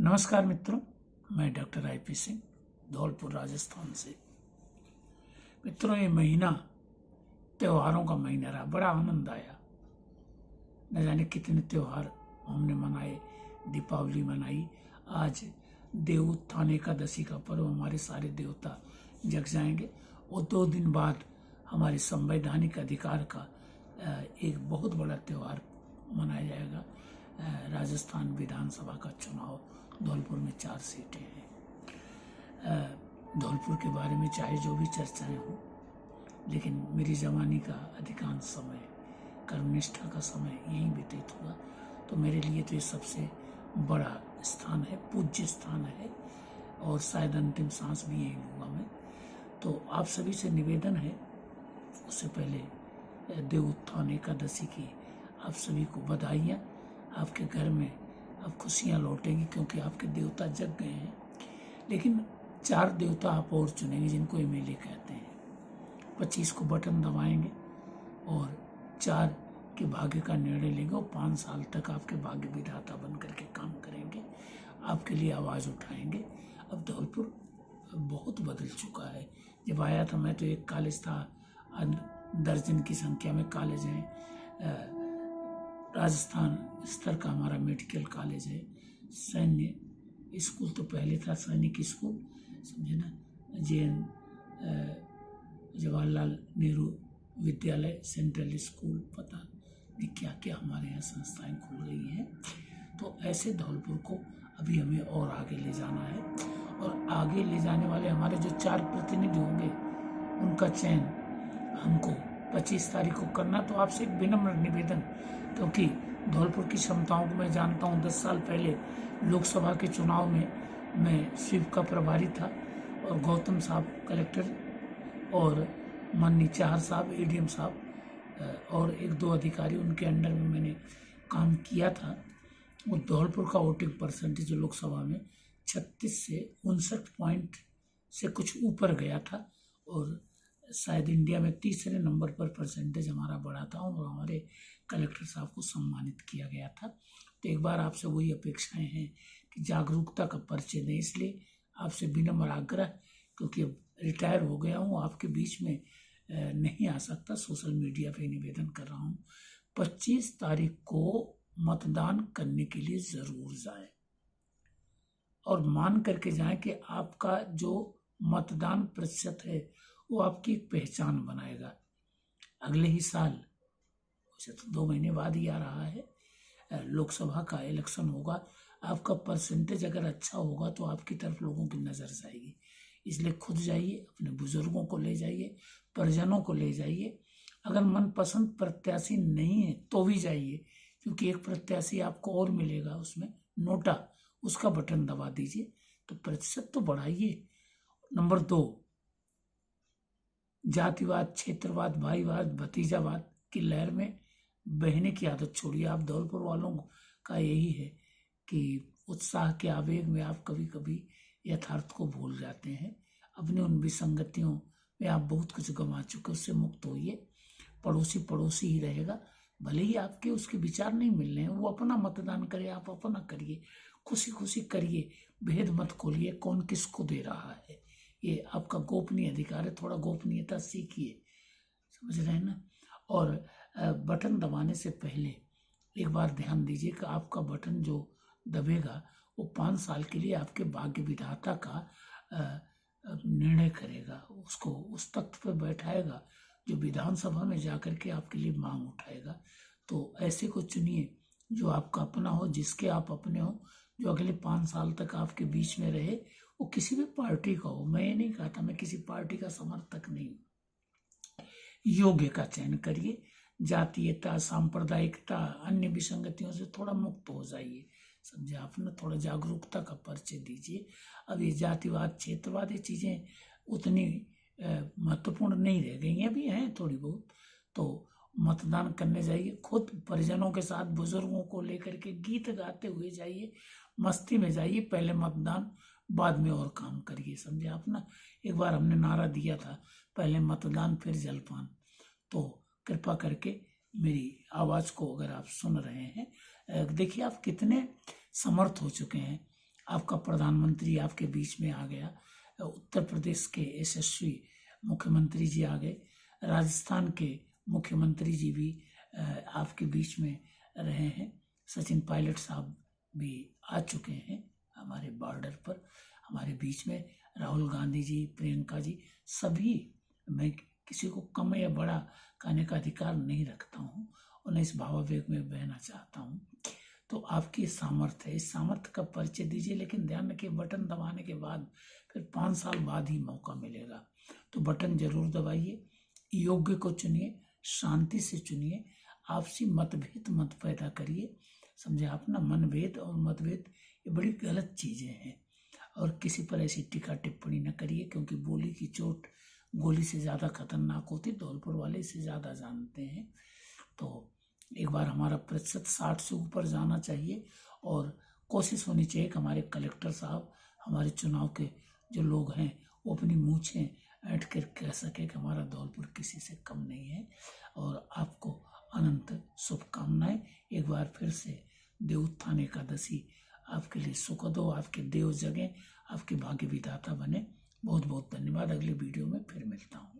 नमस्कार मित्रों, मैं डॉक्टर IP सिंह धौलपुर राजस्थान से। मित्रों, ये महीना त्योहारों का महीना रहा, बड़ा आनंद आया। न जाने कितने त्यौहार हमने मनाए, दीपावली मनाई, आज देव उत्थान एकादशी का पर्व, हमारे सारे देवता जग जाएंगे और 2 दिन बाद हमारे संवैधानिक अधिकार का एक बहुत बड़ा त्यौहार मनाया जाएगा। राजस्थान विधानसभा का चुनाव, धौलपुर में 4 सीटें हैं। धौलपुर के बारे में चाहे जो भी चर्चाएं हों, लेकिन मेरी जवानी का अधिकांश समय, कर्मनिष्ठा का समय यहीं व्यतीत हुआ, तो मेरे लिए तो ये सबसे बड़ा स्थान है, पूज्य स्थान है और शायद अंतिम सांस भी यहीं लूँगा मैं। तो आप सभी से निवेदन है, उससे पहले देव उत्थान एकादशी की आप सभी को बधाइयाँ। आपके घर में अब खुशियाँ लौटेंगी क्योंकि आपके देवता जग गए हैं। लेकिन 4 देवता आप और चुनेंगे जिनको MLA कहते हैं। 25 को बटन दबाएंगे और 4 के भाग्य का निर्णय लेंगे और 5 साल तक आपके भाग्य विधाता बन करके काम करेंगे, आपके लिए आवाज़ उठाएंगे। अब धौलपुर बहुत बदल चुका है। जब आया था मैं तो एक कॉलेज था, दर्जन की संख्या में कॉलेज हैं। राजस्थान स्तर का हमारा मेडिकल कॉलेज है। सैन्य स्कूल तो पहले था, सैनिक स्कूल, समझे ना, JN जवाहरलाल नेहरू विद्यालय, सेंट्रल स्कूल, पता नहीं क्या क्या हमारे यहाँ संस्थाएं खुल गई हैं। तो ऐसे धौलपुर को अभी हमें और आगे ले जाना है और आगे ले जाने वाले हमारे जो 4 प्रतिनिधि होंगे उनका चयन हमको 25 तारीख को करना। तो आपसे एक विनम्र निवेदन, क्योंकि धौलपुर की क्षमताओं को मैं जानता हूँ। 10 साल पहले लोकसभा के चुनाव में मैं स्वीप का प्रभारी था और गौतम साहब कलेक्टर और माननीय चार साहब ADM साहब और 1-2 अधिकारी उनके अंडर में मैंने काम किया था। वो धौलपुर का वोटिंग परसेंटेज लोकसभा में 36 से 59 पॉइंट से कुछ ऊपर गया था और शायद इंडिया में 3रे नंबर पर परसेंटेज हमारा बढ़ा था और हमारे कलेक्टर साहब को सम्मानित किया गया था। तो एक बार आपसे वही अपेक्षाएं हैं कि जागरूकता का परिचय दें। इसलिए आपसे विनम्र आग्रह, क्योंकि अब रिटायर हो गया हूँ, आपके बीच में नहीं आ सकता, सोशल मीडिया पे निवेदन कर रहा हूँ। 25 तारीख को मतदान करने के लिए जरूर जाएं और मान करके जाएं कि आपका जो मतदान प्रतिशत है वो आपकी एक पहचान बनाएगा। अगले ही साल, वैसे तो 2 महीने बाद ही आ रहा है, लोकसभा का इलेक्शन होगा। आपका परसेंटेज अगर अच्छा होगा तो आपकी तरफ लोगों की नजर जाएगी। इसलिए खुद जाइए, अपने बुजुर्गों को ले जाइए, परिजनों को ले जाइए। अगर मनपसंद प्रत्याशी नहीं है तो भी जाइए, क्योंकि एक प्रत्याशी आपको और मिलेगा उसमें, नोटा, उसका बटन दबा दीजिए तो प्रतिशत तो बढ़ाइए। नंबर 2, जातिवाद, क्षेत्रवाद, भाईवाद, भतीजावाद की लहर में बहने की आदत छोड़िए। आप धौलपुर वालों का यही है कि उत्साह के आवेग में आप कभी कभी यथार्थ को भूल जाते हैं। अपनी उन विसंगतियों में आप बहुत कुछ गंवा चुके, उससे मुक्त होइए। पड़ोसी पड़ोसी ही रहेगा, भले ही आपके उसके विचार नहीं मिल रहे हैं, वो अपना मतदान करे, आप अपना करिए, खुशी खुशी करिए, भेद मत खोलिए कौन किसको दे रहा है। ये आपका गोपनीय अधिकार है, थोड़ा गोपनीयता सीखिए, समझ रहे हैं ना। और बटन दबाने से पहले एक बार ध्यान दीजिए कि आपका बटन जो दबेगा वो 5 साल के लिए आपके भाग्य विधाता का निर्णय करेगा, उसको उस तख्त पर बैठाएगा जो विधानसभा में जाकर के आपके लिए मांग उठाएगा। तो ऐसे को चुनिए जो आपका अपना हो, जिसके आप अपने हो, जो अगले 5 साल तक आपके बीच में रहे। वो किसी भी पार्टी का हो, मैं ये नहीं कहता मैं किसी पार्टी का समर्थक नहीं हूँ। योग्य का चयन करिए, जातीयता, सांप्रदायिकता, अन्य विसंगतियों से थोड़ा मुक्त हो जाइए, समझे आप ना। थोड़ा जागरूकता का परिचय दीजिए। अब ये जातिवाद, क्षेत्रवाद, ये चीजें उतनी महत्वपूर्ण नहीं रह गई हैं, अभी हैं थोड़ी बहुत। तो मतदान करने जाइए, खुद परिजनों के साथ, बुजुर्गों को लेकर के गीत गाते हुए जाइए, मस्ती में जाइए। पहले मतदान, बाद में और काम करिए, समझे आप ना। एक बार हमने नारा दिया था, पहले मतदान फिर जलपान। तो कृपा करके मेरी आवाज को अगर आप सुन रहे हैं, देखिए आप कितने समर्थ हो चुके हैं। आपका प्रधानमंत्री आपके बीच में आ गया, उत्तर प्रदेश के यशस्वी मुख्यमंत्री जी आ गए, राजस्थान के मुख्यमंत्री जी भी आपके बीच में रहे हैं, सचिन पायलट साहब भी आ चुके हैं हमारे बॉर्डर पर हमारे बीच में, राहुल गांधी जी, प्रियंका जी, सभी। मैं किसी को कम या बड़ा कहने का अधिकार नहीं रखता हूँ और न इस भावावेग में बहना चाहता हूँ। तो आपकी सामर्थ्य है, इस सामर्थ्य का परिचय दीजिए, लेकिन ध्यान रखिए बटन दबाने के बाद फिर 5 साल बाद ही मौका मिलेगा। तो बटन जरूर दबाइए, योग्य को चुनिए, शांति से चुनिए, आपसी मतभेद मत पैदा करिए। समझे आप ना, मनभेद और मतभेद ये बड़ी गलत चीजें हैं। और किसी पर ऐसी टीका टिप्पणी न करिए, क्योंकि बोली की चोट गोली से ज्यादा खतरनाक होती, धौलपुर वाले इसे ज्यादा जानते हैं। तो एक बार हमारा प्रतिशत 60 से ऊपर जाना चाहिए और कोशिश होनी चाहिए कि हमारे कलेक्टर साहब, हमारे चुनाव के जो लोग हैं, वो अपनी मूछें ऐंठ कर कह सके कि हमारा धौलपुर किसी से कम नहीं है। और आपको अनंत शुभकामनाएं। एक बार फिर से देवोत्थान एकादशी आपके लिए सुखद हो, आपके देव जगें, आपके भाग्य विधाता बने। बहुत बहुत धन्यवाद। अगले वीडियो में फिर मिलता हूँ।